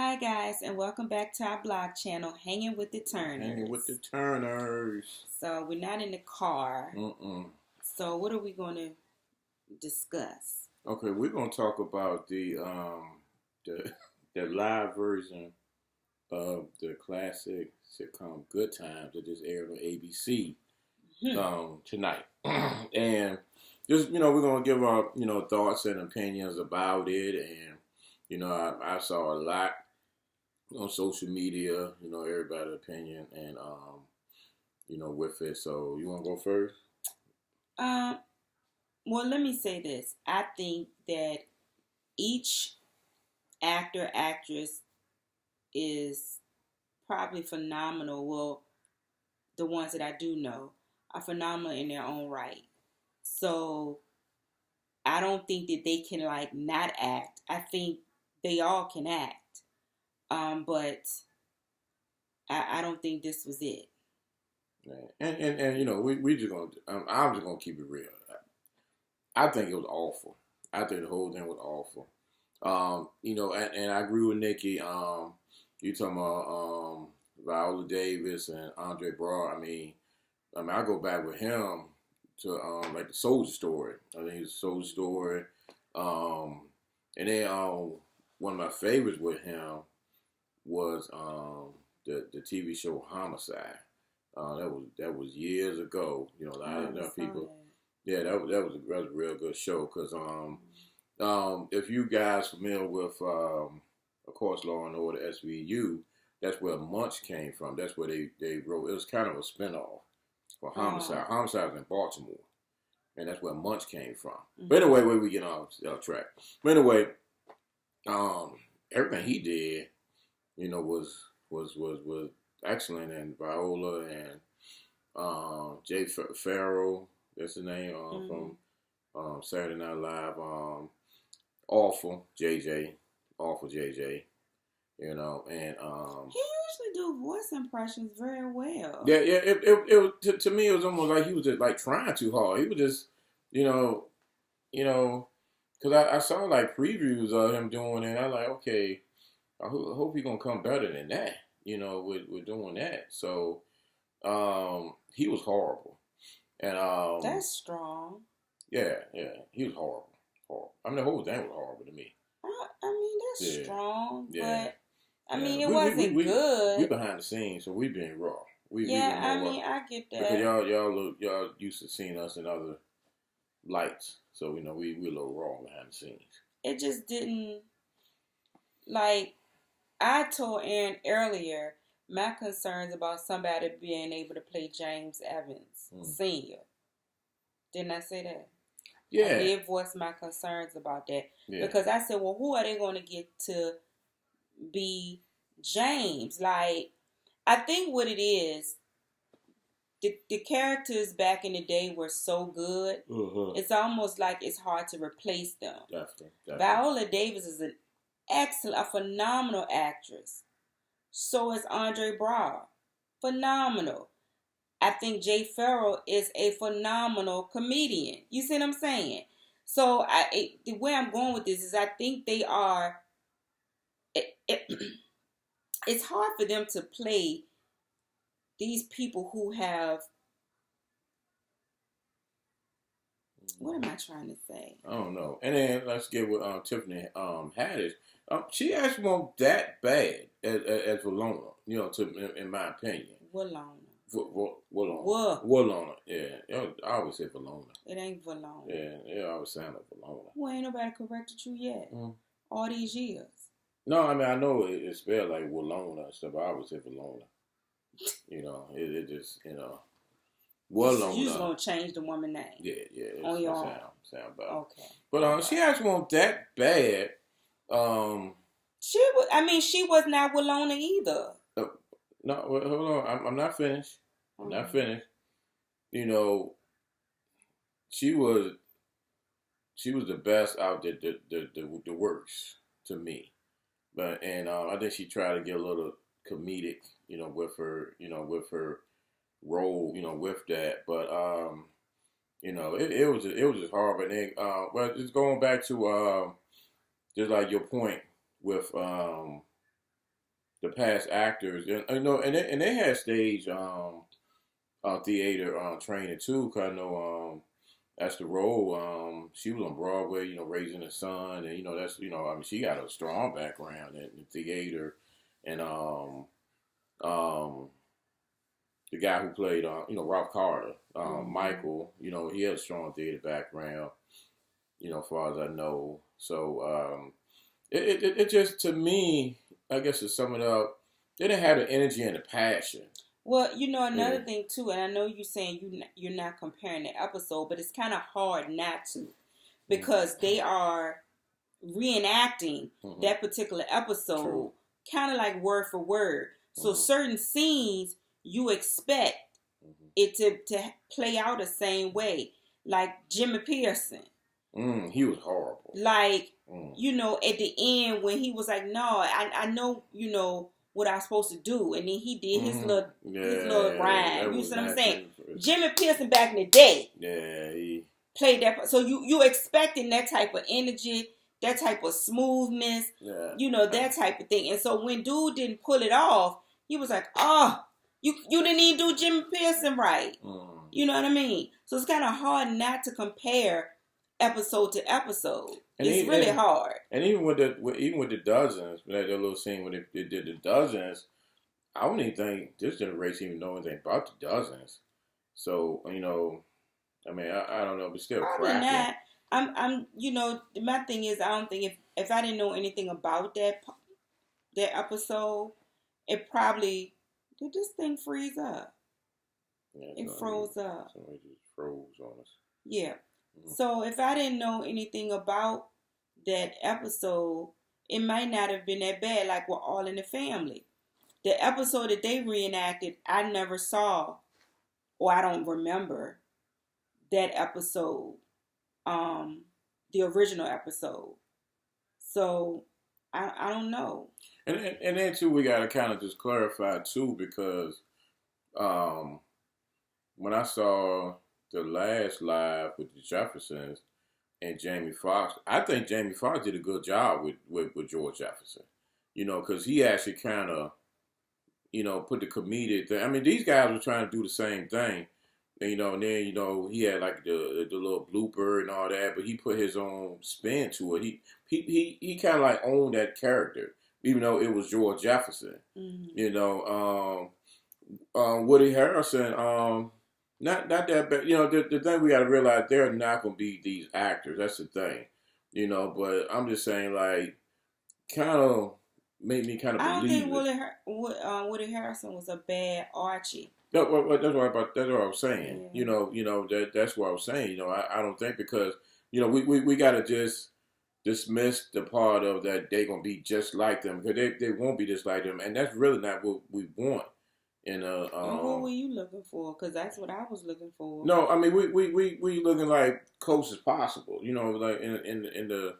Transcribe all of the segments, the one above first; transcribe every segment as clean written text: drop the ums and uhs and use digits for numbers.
Hi guys, and welcome back to our blog channel, Hanging with the Hanging with the Turners. Turners. So we're not in the car. Mm-mm. So what are we going to discuss? Okay, we're gonna talk about the the live version of the classic sitcom Good Times that just aired on ABC Hmm. tonight, and just we're gonna give our thoughts and opinions about it, and I saw a lot on social media, everybody's opinion, and with it. So you want to go first? Um, well, let me say this. I think that each actor, actress is probably phenomenal. Well, the ones that I do know are phenomenal in their own right. So I don't think that they can like not act. I think they all can act. But I don't think this was it. Yeah. And we just gonna I'm just gonna keep it real. I think it was awful. I think the whole thing was awful. And I agree with Nikki. You talking about Viola Davis and Andre Braugh. I mean, I go back with him to like the Soldier Story. I think it's Soldier Story. Um, and then one of my favorites with him was the TV show Homicide. That was years ago. A lot of people. Yeah, that was a real good show because if you guys familiar with of course Law and Order SVU, that's where Munch came from. That's where they wrote. It was kind of a spinoff for Homicide. Homicide was in Baltimore, and that's where Munch came from. Mm-hmm. But anyway, where we get off track. But anyway, um, everything he did, was excellent, and Viola and Jay Farrell, that's the name from Saturday Night Live. Awful JJ, awful JJ, and he usually do voice impressions very well. Yeah. It to me it was almost like he was just like trying too hard. He was just, you know, because I saw like previews of him doing it. And I'm like, okay, I hope he's gonna come better than that. With doing that. So he was horrible, and that's strong. Yeah, he was horrible, horrible. I mean, the whole thing was horrible to me. I mean, that's strong, but I mean, it we, wasn't good. We behind the scenes, so we being raw. I get that. Because y'all used to seeing us in other lights, so we a little raw behind the scenes. It just didn't like. I told Aaron earlier my concerns about somebody being able to play James Evans Sr. Didn't I say that? Yeah. I did voice my concerns about that. Yeah. Because I said, well, who are they going to get to be James? Like, I think what it is, the characters back in the day were so good. Mm-hmm. It's almost like it's hard to replace them. Definitely. Viola Davis is a phenomenal actress. So is Andre Braugh. Phenomenal. I think Jay Farrell is a phenomenal comedian. You see what I'm saying? So the way I'm going with this is I think they are. It's hard for them to play these people who have. What am I trying to say? I don't know. And then let's get with Tiffany Haddish. She actually wasn't that bad as Valona, in my opinion. Valona. Valona. Yeah. I always say Valona. It ain't Valona. Yeah, I always sound like Valona. Well, ain't nobody corrected you yet. All these years. No, I mean, I know it's spelled like Valona and stuff, but I always say Valona. It just, Valona. You just gonna change the woman's name. Yeah. On your own. Sound bad. Okay. But she actually wasn't that bad. She was not Walona either. No, hold on. I'm not finished. I'm not finished. She was the best out there, the worst to me. But I think she tried to get a little comedic, with her role, with that. But it was just hard. But then, well, just going back to just like your point with the past actors, and and they had stage theater training too. Cause I know that's the role. She was on Broadway, Raising the Sun, and that's I mean she got a strong background in theater, and um the guy who played Ralph Carter, Michael, he has a strong theater background, as far as I know. So it just to me, I guess to sum it up, they didn't have the energy and the passion. Well, another thing too, and I know you're saying you're not comparing the episode, but it's kind of hard not to, because they are reenacting that particular episode, kind of like word for word. So certain scenes you expect it to play out the same way, like Jimmy Pearson. He was horrible. Like, at the end when he was like, no, I know, what I was supposed to do. And then he did his little rhyme. You see what I'm saying? Jimmy Pearson back in the day. Yeah, he played that. So you expecting that type of energy, that type of smoothness, that type of thing. And so when dude didn't pull it off, he was like, oh, you didn't even do Jimmy Pearson right. You know what I mean? So it's kind of hard not to compare episode to episode. It's really hard. And even with the dozens, that little scene when they did the dozens, I don't even think this generation even know anything about the dozens. So I mean, I don't know, but still probably not. I'm my thing is, I don't think if I didn't know anything about that episode, it probably did this thing freeze up. Yeah, it froze up. Somebody just froze on us. Yeah. So if I didn't know anything about that episode, it might not have been that bad. Like we're All in the Family. The episode that they reenacted, I never saw, or I don't remember that episode, the original episode. So I don't know. And then too, we gotta kind of just clarify too, because when I saw the last live with the Jeffersons and Jamie Foxx, I think Jamie Foxx did a good job with George Jefferson. Because he actually kind of, put the comedic thing. I mean, these guys were trying to do the same thing. And then, he had like the little blooper and all that, but he put his own spin to it. He kind of like owned that character, even though it was George Jefferson. Woody Harrelson, not that bad. The thing we got to realize, they're not going to be these actors. That's the thing. But I'm just saying, like, kind of made me kind of believe. I don't think Woody Harrelson was a bad Archie. That's what I was saying. Yeah. That's what I was saying. I don't think, because we got to just dismiss the part of that they're gonna be just like them, because they won't be just like them, and that's really not what we want. Who were you looking for? Because that's what I was looking for. No, I mean we looking like close as possible. Like in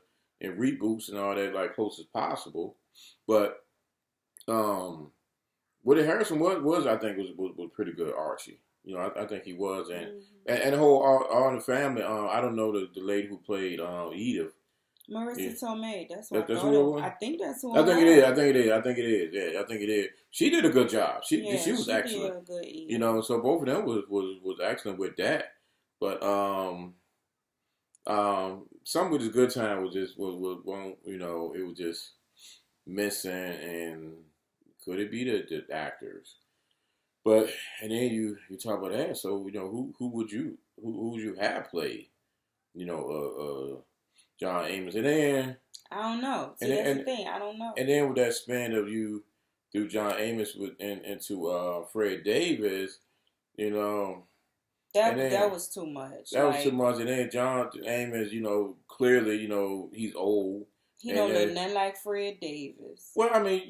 reboots and all that, like close as possible. But Woody Harrison was I think was pretty good Archie. I think he was, and the whole All in the Family. I don't know the lady who played Edith. Marissa Tomei. That's what I think that's who. I think it is. I think it is. Yeah, I think it is. She did a good job. She was excellent. Did a good so both of them was excellent with that. But some with this Good Time was just was it was just missing, and could it be the actors? But and then you talk about that. So who would you have played? John Amos, and then I don't know. See, that's the thing. I don't know. And then with that span of you through John Amos into Fred Davis, that was too much. That was too much. And then John Amos, clearly, he's old. He don't look nothing like Fred Davis. Well, I mean,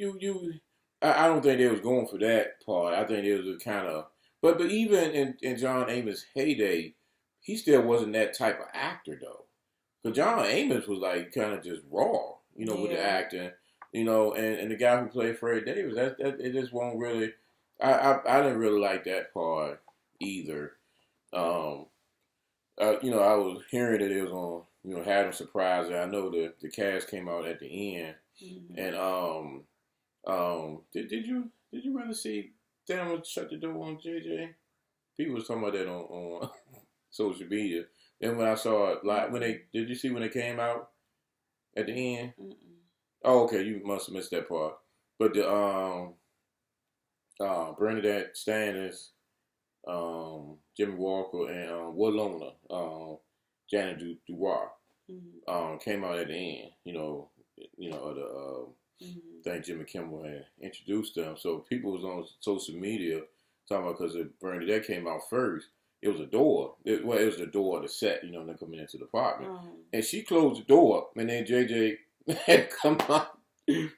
I don't think they was going for that part. I think it was kind of, but even in John Amos' heyday, he still wasn't that type of actor though. Because John Amos was like kind of just raw, with the acting, and the guy who played Fred Davis, that it just won't really. I didn't really like that part either. I was hearing that it was on, had him surprised. I know the cast came out at the end, and Did you really see them shut the door on JJ? People was talking about that on social media. Then when I saw it, like did you see when they came out at the end? Mm-mm. Oh, okay, you must have missed that part. But the Bernadette Standers, Jimmy Walker, and Willona, Janet Dubois, came out at the end. Of the thing Jimmy Kimmel had introduced them. So people was on social media talking about because Bernadette came out first. It was a door. It was the door of the set. Them coming into the apartment, and she closed the door, and then JJ had come out.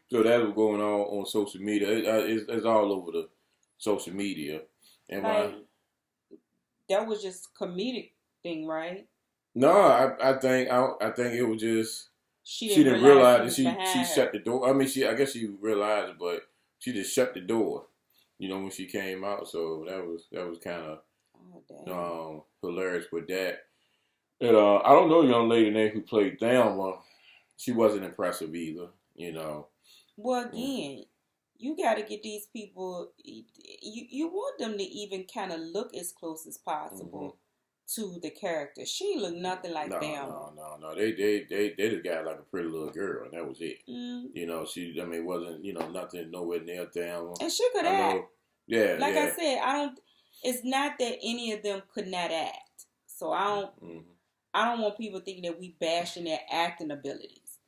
So that was going on social media. It's all over the social media, and like that was just comedic thing, right? No, I think it was just she didn't realize that she shut the door. I mean, I guess she realized, but she just shut the door. When she came out, so that was kind of hilarious with that. And I don't know a young lady name who played Thelma. She wasn't impressive either. Well, again, you got to get these people. You want them to even kind of look as close as possible to the character. She looked nothing like Thelma. No. They just got like a pretty little girl, and that was it. She wasn't nothing nowhere near Thelma. And she could act. Yeah, like I said, I don't. It's not that any of them could not act. So I don't. I don't want people thinking that we bashing their acting abilities,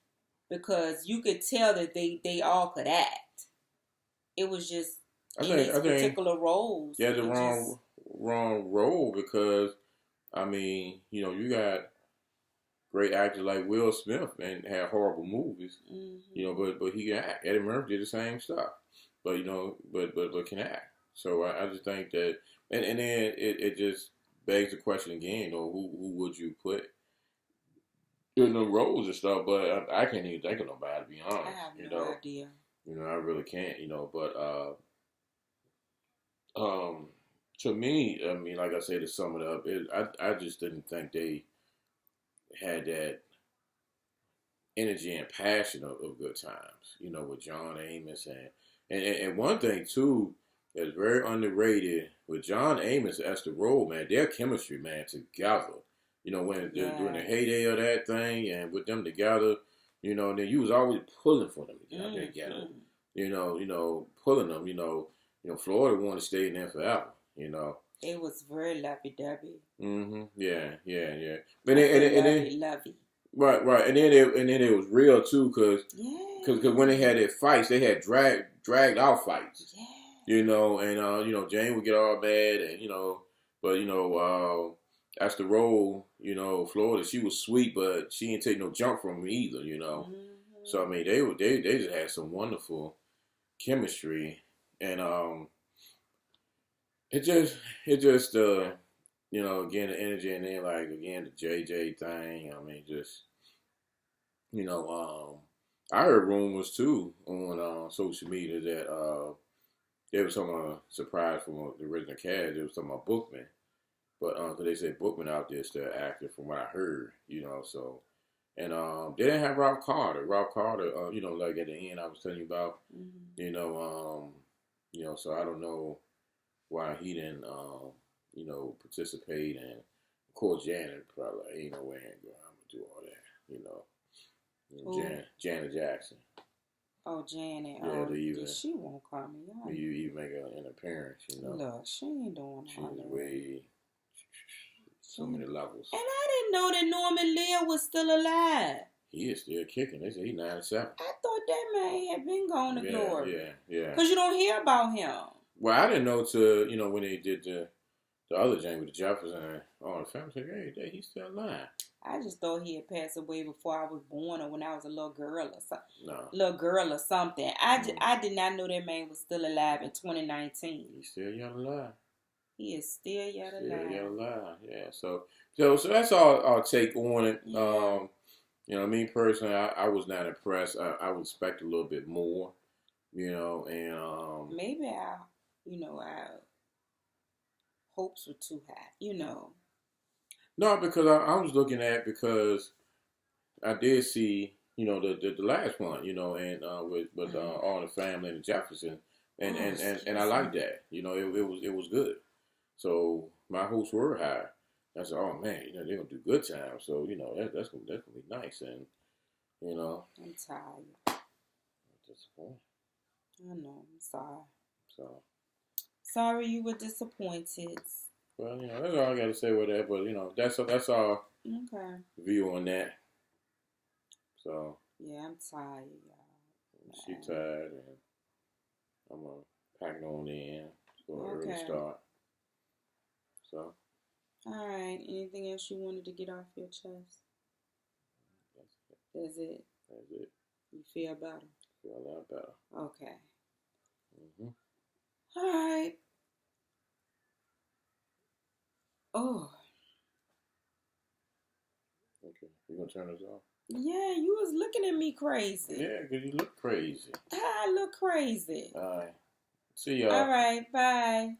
because you could tell that they all could act. It was just these particular roles. Yeah, the wrong role, because you got great actors like Will Smith and had horrible movies. But he can act. Eddie Murphy did the same stuff, but but can act. So I just think that, and then it just begs the question again. Who would you put in the roles and stuff? But I can't even think of nobody, to be honest. I have no idea. I really can't. But to me, like I said, to sum it up, I just didn't think they had that energy and passion of Good Times, with John Amos and one thing too that's very underrated with John Amos as the role, man, their chemistry, man, together. When during the heyday of that thing, and with them together, then you was always pulling for them to get out there together. Pulling them. Florida wanted to stay in there forever. It was very lovey-dovey. Yeah. Lovey. Right, and then it was real too, because when they had their fights, they had dragged out fights. Yeah. And Jane would get all mad, and but that's the role. Florida, she was sweet, but she didn't take no junk from him either. So they just had some wonderful chemistry, and it just again, the energy, and then again the JJ thing. I heard rumors too on social media that there was some surprise from the original cast. There was talking about Bookman, but because they said Bookman out there still active, from what I heard. So. And they didn't have Ralph Carter. Ralph Carter, like at the end I was telling you about, so I don't know why he didn't, participate. And of course, Janet probably ain't no way I'm gonna do all that. Janet Jackson. Oh, Janet. Yeah, she won't call me. You make an appearance. Look, she ain't doing all that. Way. So many levels. And I didn't know that Norman Lear was still alive. He is still kicking. They say he's 97. I thought that man had been gone to glory. Yeah. Because you don't hear about him. Well, I didn't know when they did the other Jane with the Jefferson and all the family. Said, hey, he's still alive. I just thought he had passed away before I was born, or when I was a little girl or something. No. Little girl or something. I did not know that man was still alive in 2019. He's still young alive. He is still yet alive. Yeah. So that's all I'll take on it. Yeah. Me personally, I was not impressed. I would expect a little bit more, and maybe our hopes were too high, No, because I was looking at, because I did see the last one, with All in the Family and Jefferson, and I like that. It was good. So my hopes were high. I said, oh man, they're gonna do Good Times. So that's gonna be nice, and I'm tired. disappointed. I know. I'm sorry. So Sorry you were disappointed. well, that's all I got to say with that. But that's our Okay. view on that. So Yeah, I'm tired, y'all. she tired, and I'm gonna pack it on in. It's gonna early Okay. start. So All right. Anything else you wanted to get off your chest? That's it. that's it. You feel better? Feel a lot better. Okay. Mm-hmm. All right. Oh. Okay, you gonna turn this off? Yeah, you was looking at me crazy. Yeah, because you look crazy. I look crazy. All right. See y'all. All right. Bye.